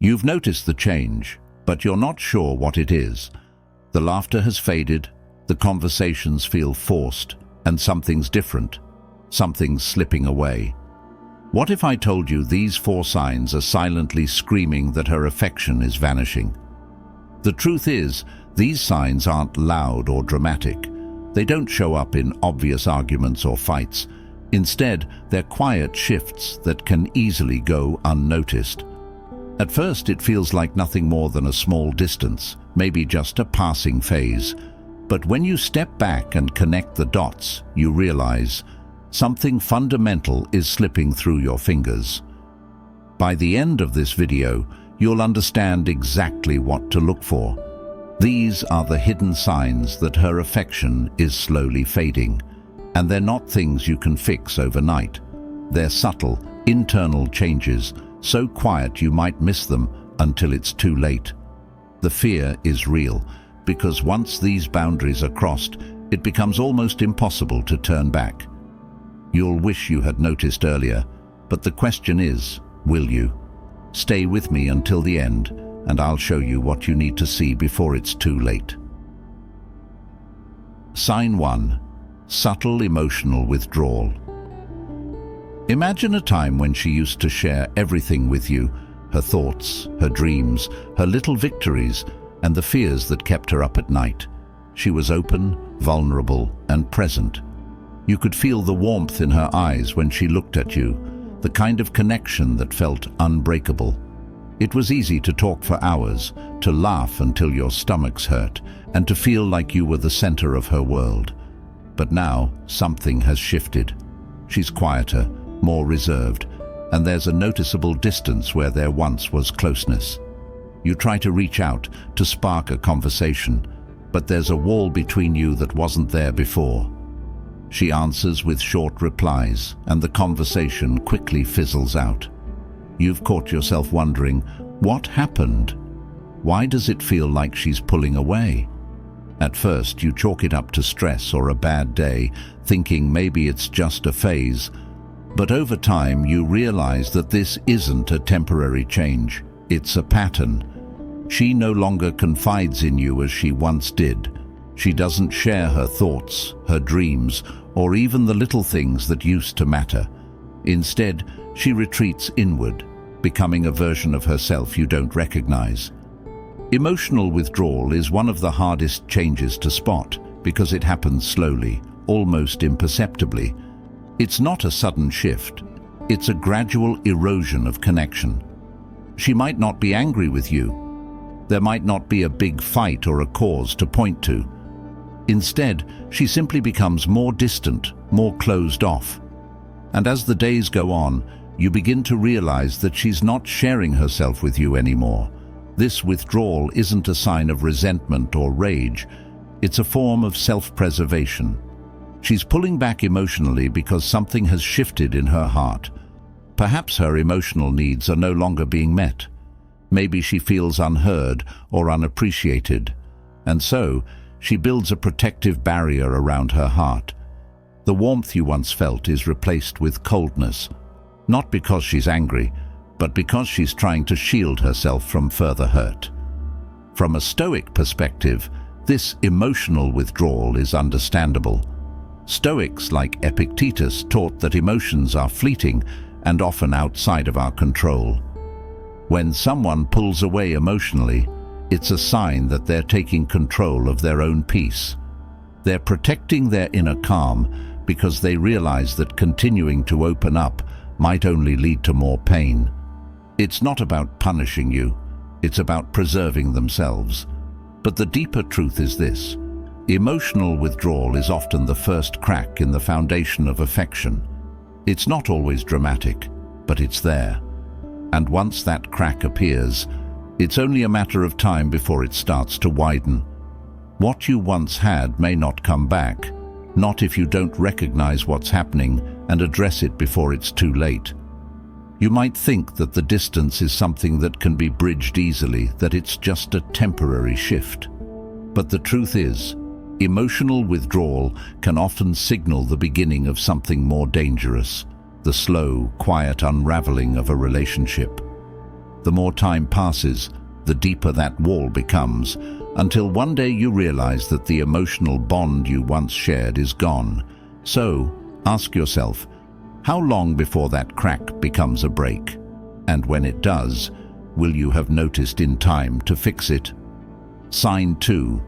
You've noticed the change, but you're not sure what it is. The laughter has faded, the conversations feel forced, and something's different. Something's slipping away. What if I told you these 4 signs are silently screaming that her affection is vanishing? The truth is, these signs aren't loud or dramatic. They don't show up in obvious arguments or fights. Instead, they're quiet shifts that can easily go unnoticed. At first, it feels like nothing more than a small distance, maybe just a passing phase. But when you step back and connect the dots, you realize something fundamental is slipping through your fingers. By the end of this video, you'll understand exactly what to look for. These are the hidden signs that her affection is slowly fading. And they're not things you can fix overnight. They're subtle, internal changes, so quiet you might miss them until it's too late. The fear is real, because once these boundaries are crossed, it becomes almost impossible to turn back. You'll wish you had noticed earlier, but the question is, will you? Stay with me until the end, and I'll show you what you need to see before it's too late. Sign 1. Subtle emotional withdrawal. Imagine a time when she used to share everything with you, her thoughts, her dreams, her little victories, and the fears that kept her up at night. She was open, vulnerable, and present. You could feel the warmth in her eyes when she looked at you, the kind of connection that felt unbreakable. It was easy to talk for hours, to laugh until your stomachs hurt, and to feel like you were the center of her world. But now, something has shifted. She's quieter, more reserved, and there's a noticeable distance where there once was closeness. You try to reach out, to spark a conversation, but there's a wall between you that wasn't there before. She answers with short replies, and the conversation quickly fizzles out. You've caught yourself wondering, what happened? Why does it feel like she's pulling away? At first, you chalk it up to stress or a bad day, thinking maybe it's just a phase. But over time, you realize that this isn't a temporary change. It's a pattern. She no longer confides in you as she once did. She doesn't share her thoughts, her dreams, or even the little things that used to matter. Instead, she retreats inward, becoming a version of herself you don't recognize. Emotional withdrawal is one of the hardest changes to spot because it happens slowly, almost imperceptibly. It's not a sudden shift. It's a gradual erosion of connection. She might not be angry with you. There might not be a big fight or a cause to point to. Instead, she simply becomes more distant, more closed off. And as the days go on, you begin to realize that she's not sharing herself with you anymore. This withdrawal isn't a sign of resentment or rage. It's a form of self-preservation. She's pulling back emotionally because something has shifted in her heart. Perhaps her emotional needs are no longer being met. Maybe she feels unheard or unappreciated. And so, she builds a protective barrier around her heart. The warmth you once felt is replaced with coldness, not because she's angry, but because she's trying to shield herself from further hurt. From a Stoic perspective, this emotional withdrawal is understandable. Stoics like Epictetus taught that emotions are fleeting and often outside of our control. When someone pulls away emotionally, it's a sign that they're taking control of their own peace. They're protecting their inner calm because they realize that continuing to open up might only lead to more pain. It's not about punishing you, it's about preserving themselves. But the deeper truth is this: emotional withdrawal is often the first crack in the foundation of affection. It's not always dramatic, but it's there. And once that crack appears, it's only a matter of time before it starts to widen. What you once had may not come back, not if you don't recognize what's happening and address it before it's too late. You might think that the distance is something that can be bridged easily, that it's just a temporary shift. But the truth is, emotional withdrawal can often signal the beginning of something more dangerous, the slow, quiet unraveling of a relationship. The more time passes, the deeper that wall becomes, until one day you realize that the emotional bond you once shared is gone. So, ask yourself, how long before that crack becomes a break? And when it does, will you have noticed in time to fix it? Sign 2.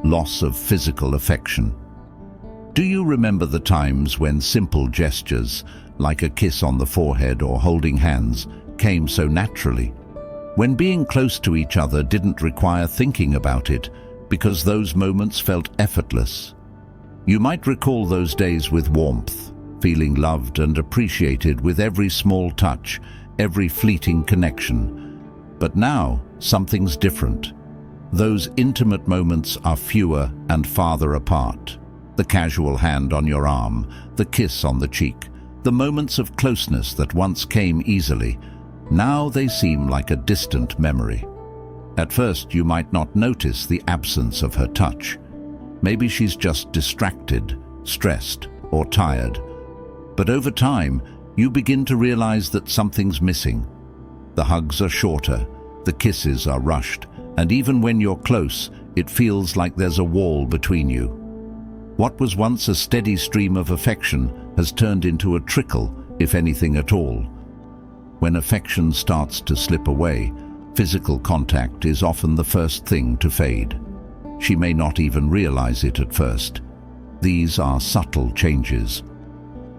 Loss of physical affection. Do you remember the times when simple gestures, like a kiss on the forehead or holding hands, came so naturally? When being close to each other didn't require thinking about it, because those moments felt effortless. You might recall those days with warmth, feeling loved and appreciated with every small touch, every fleeting connection. But now, something's different. Those intimate moments are fewer and farther apart. The casual hand on your arm, the kiss on the cheek, the moments of closeness that once came easily, now they seem like a distant memory. At first, you might not notice the absence of her touch. Maybe she's just distracted, stressed, or tired. But over time, you begin to realize that something's missing. The hugs are shorter, the kisses are rushed, and even when you're close, it feels like there's a wall between you. What was once a steady stream of affection has turned into a trickle, if anything at all. When affection starts to slip away, physical contact is often the first thing to fade. She may not even realize it at first. These are subtle changes.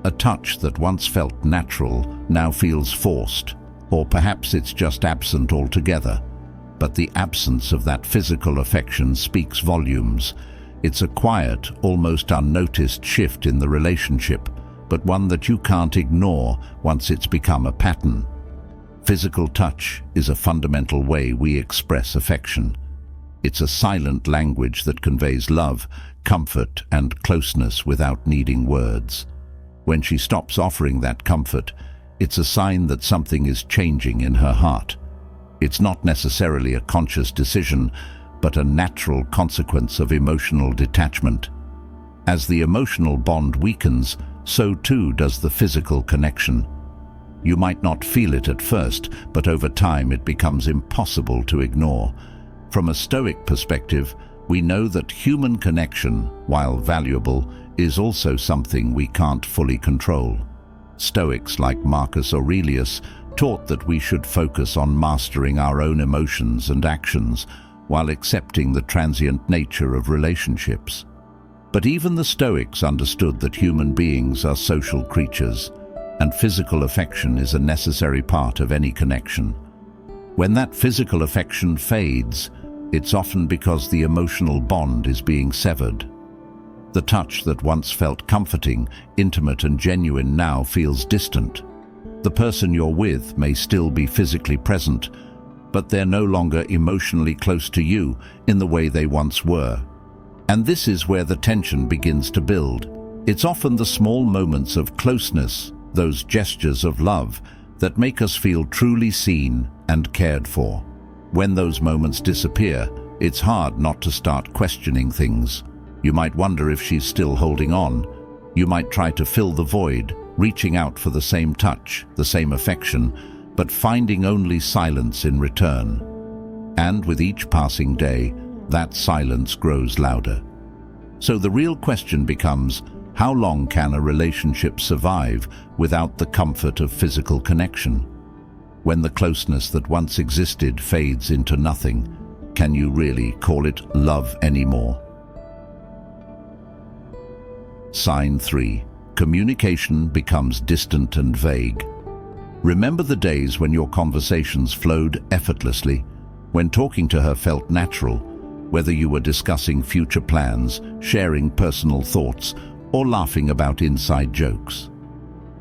A touch that once felt natural now feels forced, or perhaps it's just absent altogether. But the absence of that physical affection speaks volumes. It's a quiet, almost unnoticed shift in the relationship, but one that you can't ignore once it's become a pattern. Physical touch is a fundamental way we express affection. It's a silent language that conveys love, comfort, and closeness without needing words. When she stops offering that comfort, it's a sign that something is changing in her heart. It's not necessarily a conscious decision, but a natural consequence of emotional detachment. As the emotional bond weakens, so too does the physical connection. You might not feel it at first, but over time it becomes impossible to ignore. From a Stoic perspective, we know that human connection, while valuable, is also something we can't fully control. Stoics like Marcus Aurelius taught that we should focus on mastering our own emotions and actions while accepting the transient nature of relationships. But even the Stoics understood that human beings are social creatures, and physical affection is a necessary part of any connection. When that physical affection fades, it's often because the emotional bond is being severed. The touch that once felt comforting, intimate, and genuine now feels distant. The person you're with may still be physically present, but they're no longer emotionally close to you in the way they once were. And this is where the tension begins to build. It's often the small moments of closeness, those gestures of love, that make us feel truly seen and cared for. When those moments disappear, it's hard not to start questioning things. You might wonder if she's still holding on. You might try to fill the void, reaching out for the same touch, the same affection, but finding only silence in return. And with each passing day, that silence grows louder. So the real question becomes, how long can a relationship survive without the comfort of physical connection? When the closeness that once existed fades into nothing, can you really call it love anymore? Sign 3. Communication becomes distant and vague. Remember the days when your conversations flowed effortlessly, when talking to her felt natural, whether you were discussing future plans, sharing personal thoughts, or laughing about inside jokes.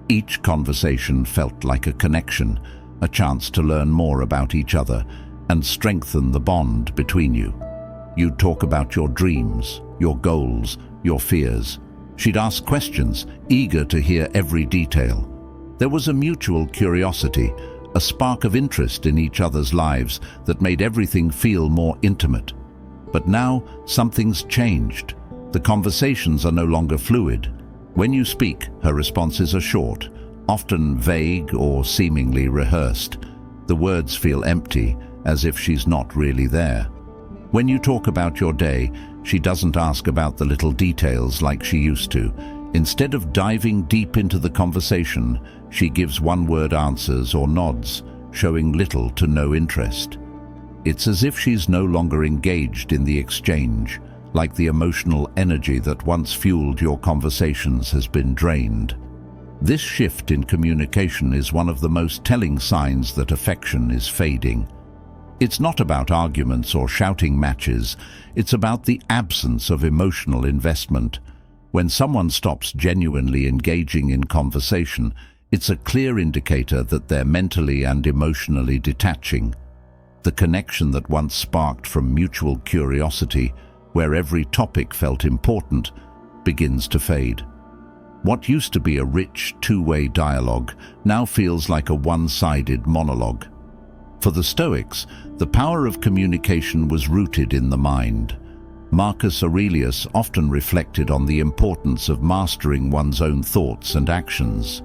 Each conversation felt like a connection, a chance to learn more about each other and strengthen the bond between you. You'd talk about your dreams, your goals, your fears. She'd ask questions, eager to hear every detail. There was a mutual curiosity, a spark of interest in each other's lives that made everything feel more intimate. But now, something's changed. The conversations are no longer fluid. When you speak, her responses are short, often vague or seemingly rehearsed. The words feel empty, as if she's not really there. When you talk about your day, she doesn't ask about the little details like she used to. Instead of diving deep into the conversation, she gives one-word answers or nods, showing little to no interest. It's as if she's no longer engaged in the exchange, like the emotional energy that once fueled your conversations has been drained. This shift in communication is one of the most telling signs that affection is fading. It's not about arguments or shouting matches, it's about the absence of emotional investment. When someone stops genuinely engaging in conversation, it's a clear indicator that they're mentally and emotionally detaching. The connection that once sparked from mutual curiosity, where every topic felt important, begins to fade. What used to be a rich, two-way dialogue now feels like a one-sided monologue. For the Stoics, the power of communication was rooted in the mind. Marcus Aurelius often reflected on the importance of mastering one's own thoughts and actions.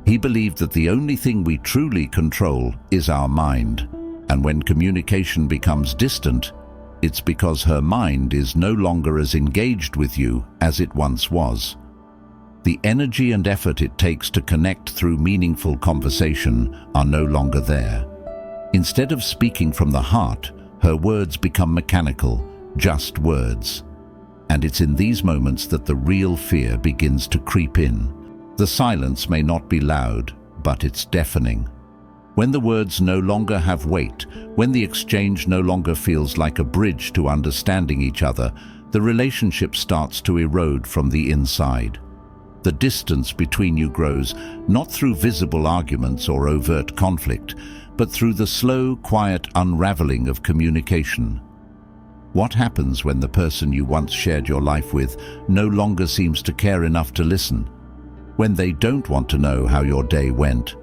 He believed that the only thing we truly control is our mind, and when communication becomes distant, it's because her mind is no longer as engaged with you as it once was. The energy and effort it takes to connect through meaningful conversation are no longer there. Instead of speaking from the heart, her words become mechanical, just words. And it's in these moments that the real fear begins to creep in. The silence may not be loud, but it's deafening. When the words no longer have weight, when the exchange no longer feels like a bridge to understanding each other, the relationship starts to erode from the inside. The distance between you grows, not through visible arguments or overt conflict, but through the slow, quiet unraveling of communication. What happens when the person you once shared your life with no longer seems to care enough to listen? When they don't want to know how your day went,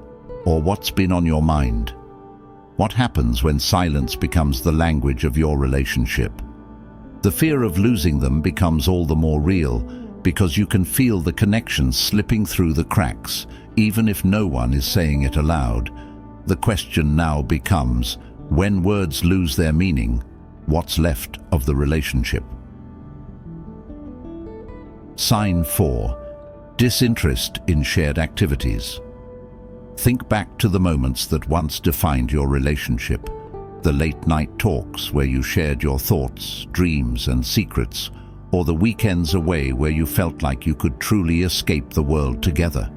or what's been on your mind? What happens when silence becomes the language of your relationship? The fear of losing them becomes all the more real, because you can feel the connection slipping through the cracks, even if no one is saying it aloud. The question now becomes, when words lose their meaning, what's left of the relationship? Sign 4. Disinterest in shared activities. Think back to the moments that once defined your relationship. The late-night talks where you shared your thoughts, dreams, and secrets, or the weekends away where you felt like you could truly escape the world together.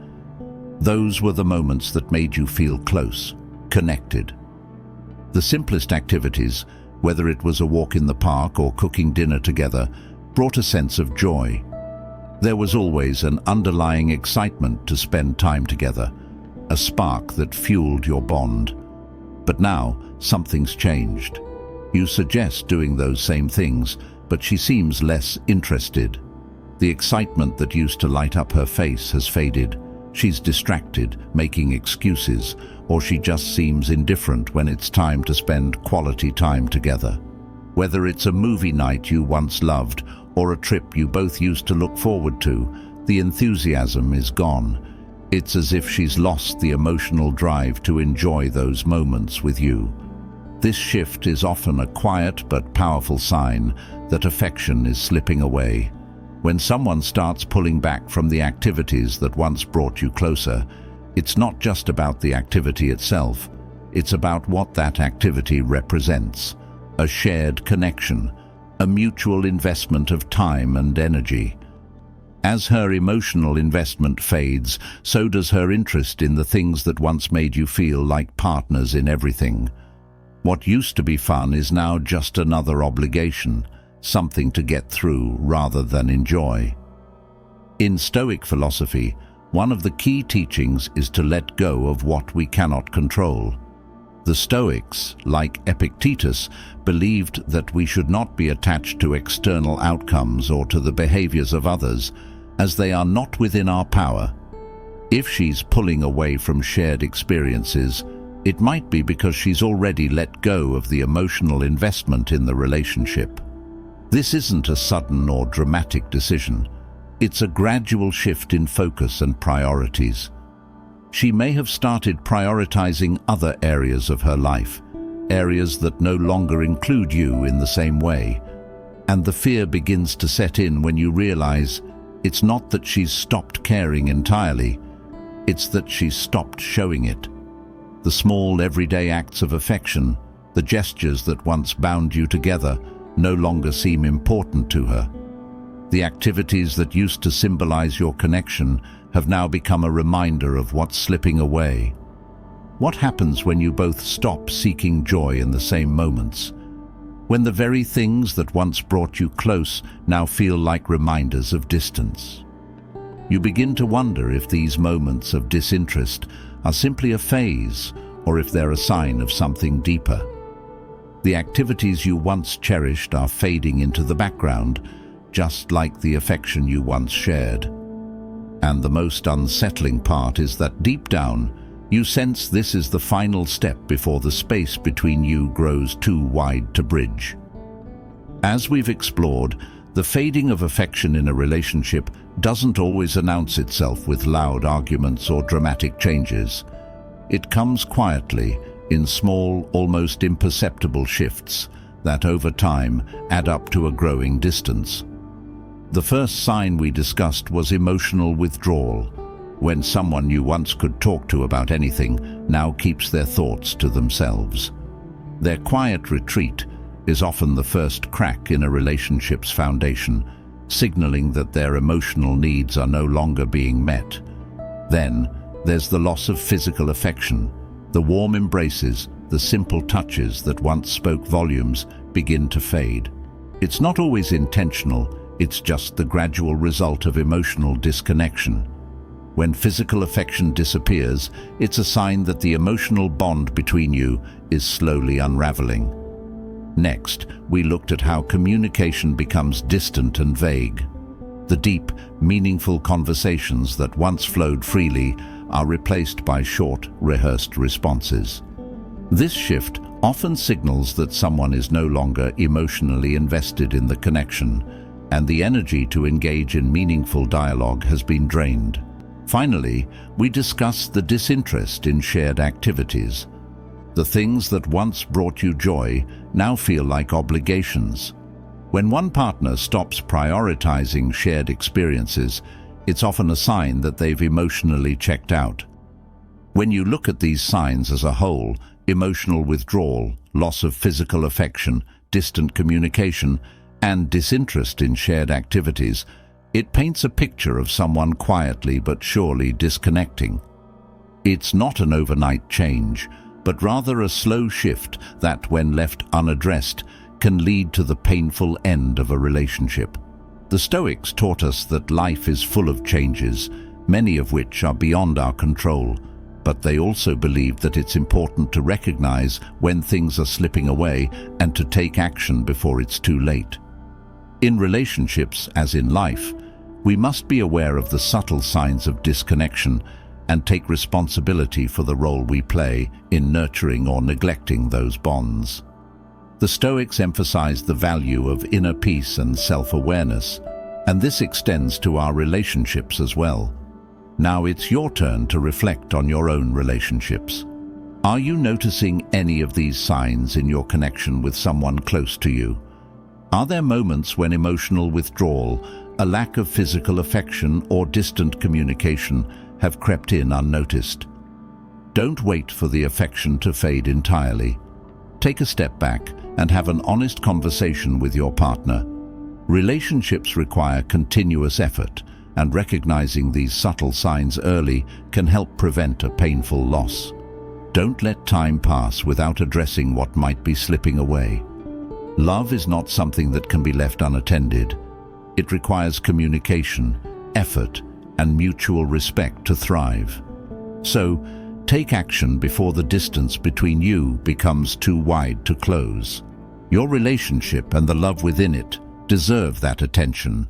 Those were the moments that made you feel close, connected. The simplest activities, whether it was a walk in the park or cooking dinner together, brought a sense of joy. There was always an underlying excitement to spend time together, a spark that fueled your bond. But now, something's changed. You suggest doing those same things, but she seems less interested. The excitement that used to light up her face has faded. She's distracted, making excuses, or she just seems indifferent when it's time to spend quality time together. Whether it's a movie night you once loved or a trip you both used to look forward to, the enthusiasm is gone. It's as if she's lost the emotional drive to enjoy those moments with you. This shift is often a quiet but powerful sign that affection is slipping away. When someone starts pulling back from the activities that once brought you closer, it's not just about the activity itself, it's about what that activity represents. A shared connection, a mutual investment of time and energy. As her emotional investment fades, so does her interest in the things that once made you feel like partners in everything. What used to be fun is now just another obligation, something to get through rather than enjoy. In Stoic philosophy, one of the key teachings is to let go of what we cannot control. The Stoics, like Epictetus, believed that we should not be attached to external outcomes or to the behaviors of others, as they are not within our power. If she's pulling away from shared experiences, it might be because she's already let go of the emotional investment in the relationship. This isn't a sudden or dramatic decision. It's a gradual shift in focus and priorities. she may have started prioritizing other areas of her life, areas that no longer include you in the same way. And the fear begins to set in when you realize it's not that she's stopped caring entirely, it's that she's stopped showing it. The small everyday acts of affection, the gestures that once bound you together, no longer seem important to her. The activities that used to symbolize your connection have now become a reminder of what's slipping away. What happens when you both stop seeking joy in the same moments? When the very things that once brought you close now feel like reminders of distance? You begin to wonder if these moments of disinterest are simply a phase, or if they're a sign of something deeper. The activities you once cherished are fading into the background, just like the affection you once shared. And the most unsettling part is that deep down, you sense this is the final step before the space between you grows too wide to bridge. As we've explored, the fading of affection in a relationship doesn't always announce itself with loud arguments or dramatic changes. It comes quietly, in small, almost imperceptible shifts that over time add up to a growing distance. The first sign we discussed was emotional withdrawal, when someone you once could talk to about anything now keeps their thoughts to themselves. Their quiet retreat is often the first crack in a relationship's foundation, signaling that their emotional needs are no longer being met. Then, there's the loss of physical affection. The warm embraces, the simple touches that once spoke volumes, begin to fade. It's not always intentional, it's just the gradual result of emotional disconnection. When physical affection disappears, it's a sign that the emotional bond between you is slowly unraveling. Next, we looked at how communication becomes distant and vague. The deep, meaningful conversations that once flowed freely are replaced by short, rehearsed responses. This shift often signals that someone is no longer emotionally invested in the connection, and the energy to engage in meaningful dialogue has been drained. Finally, we discussed the disinterest in shared activities. The things that once brought you joy now feel like obligations. When one partner stops prioritizing shared experiences, it's often a sign that they've emotionally checked out. When you look at these signs as a whole, emotional withdrawal, loss of physical affection, distant communication, and disinterest in shared activities, it paints a picture of someone quietly but surely disconnecting. It's not an overnight change, but rather a slow shift that, when left unaddressed, can lead to the painful end of a relationship. The Stoics taught us that life is full of changes, many of which are beyond our control, but they also believed that it's important to recognize when things are slipping away and to take action before it's too late. In relationships, as in life, we must be aware of the subtle signs of disconnection and take responsibility for the role we play in nurturing or neglecting those bonds. The Stoics emphasized the value of inner peace and self-awareness, and this extends to our relationships as well. Now it's your turn to reflect on your own relationships. Are you noticing any of these signs in your connection with someone close to you? Are there moments when emotional withdrawal, a lack of physical affection, or distant communication have crept in unnoticed? Don't wait for the affection to fade entirely. Take a step back and have an honest conversation with your partner. Relationships require continuous effort, and recognizing these subtle signs early can help prevent a painful loss. Don't let time pass without addressing what might be slipping away. Love is not something that can be left unattended. It requires communication, effort, and mutual respect to thrive. So, take action before the distance between you becomes too wide to close. Your relationship and the love within it deserve that attention,